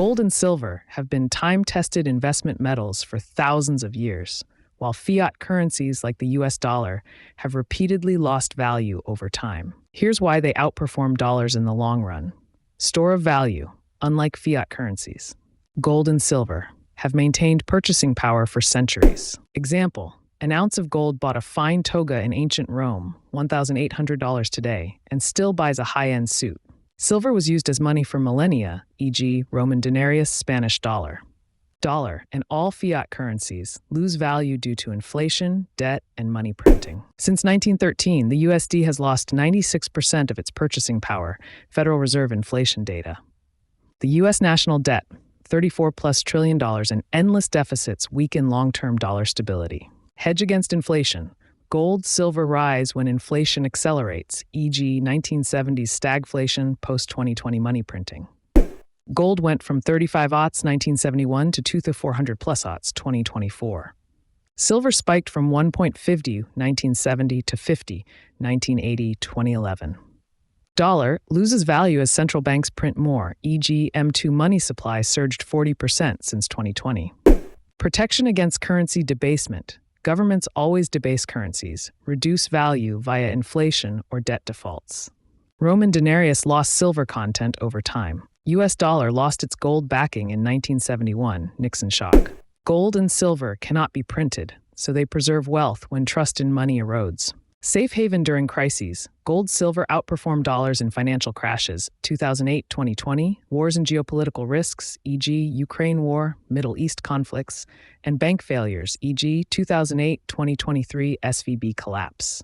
Gold and silver have been time-tested investment metals for thousands of years, while fiat currencies like the US dollar have repeatedly lost value over time. Here's why they outperform dollars in the long run. Store of value, unlike fiat currencies. Gold and silver have maintained purchasing power for centuries. Example, an ounce of gold bought a fine toga in ancient Rome, $1,800 today, and still buys a high-end suit. Silver was used as money for millennia, e.g., Roman denarius, Spanish dollar. Dollar and all fiat currencies lose value due to inflation, debt, and money printing. Since 1913, the USD has lost 96% of its purchasing power, Federal Reserve inflation data. The U.S. national debt, $34+ trillion, and endless deficits weaken long-term dollar stability. Hedge against inflation. Gold, silver rise when inflation accelerates, e.g. 1970s stagflation, post-2020 money printing. Gold went from 35 aughts 1971 to 400+ aughts 2024. Silver spiked from 1.50 1970 to 50 1980 2011. Dollar loses value as central banks print more, e.g. M2 money supply surged 40% since 2020. Protection against currency debasement. Governments always debase currencies, reduce value via inflation or debt defaults. Roman denarius lost silver content over time. US dollar lost its gold backing in 1971, Nixon shock. Gold and silver cannot be printed, so they preserve wealth when trust in money erodes. Safe haven during crises. Gold, silver outperform dollars in financial crashes, 2008-2020, wars and geopolitical risks, e.g. Ukraine war, Middle East conflicts, and bank failures, e.g. 2008-2023 SVB collapse.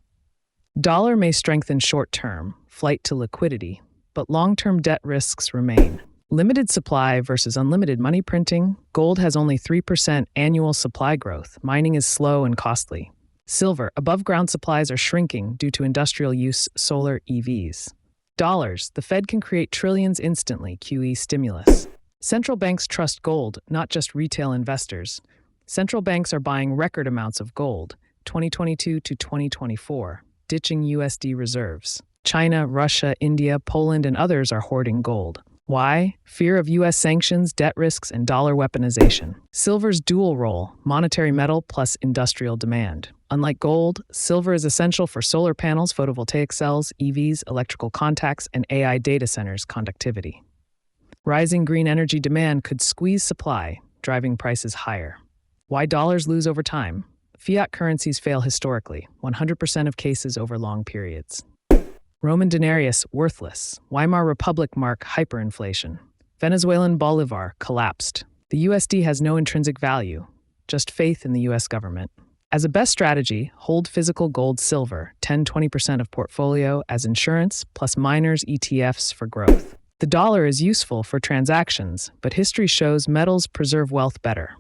Dollar may strengthen short-term, flight to liquidity, but long-term debt risks remain. Limited supply versus unlimited money printing. Gold has only 3% annual supply growth. Mining is slow and costly. Silver, above-ground supplies are shrinking due to industrial use, solar, EVs. Dollars, the Fed can create trillions instantly, QE stimulus. Central banks trust gold, not just retail investors. Central banks are buying record amounts of gold, 2022 to 2024, ditching USD reserves. China, Russia, India, Poland, and others are hoarding gold. Why? Fear of U.S. sanctions, debt risks, and dollar weaponization. Silver's dual role, monetary metal plus industrial demand. Unlike gold, silver is essential for solar panels, photovoltaic cells, EVs, electrical contacts, and AI data centers conductivity. Rising green energy demand could squeeze supply, driving prices higher. Why dollars lose over time? Fiat currencies fail historically, 100% of cases over long periods. Roman denarius, worthless. Weimar Republic mark, hyperinflation. Venezuelan bolivar, collapsed. The USD has no intrinsic value, just faith in the US government. As a best strategy, hold physical gold, silver, 10-20% of portfolio as insurance, plus miners, ETFs for growth. The dollar is useful for transactions, but history shows metals preserve wealth better.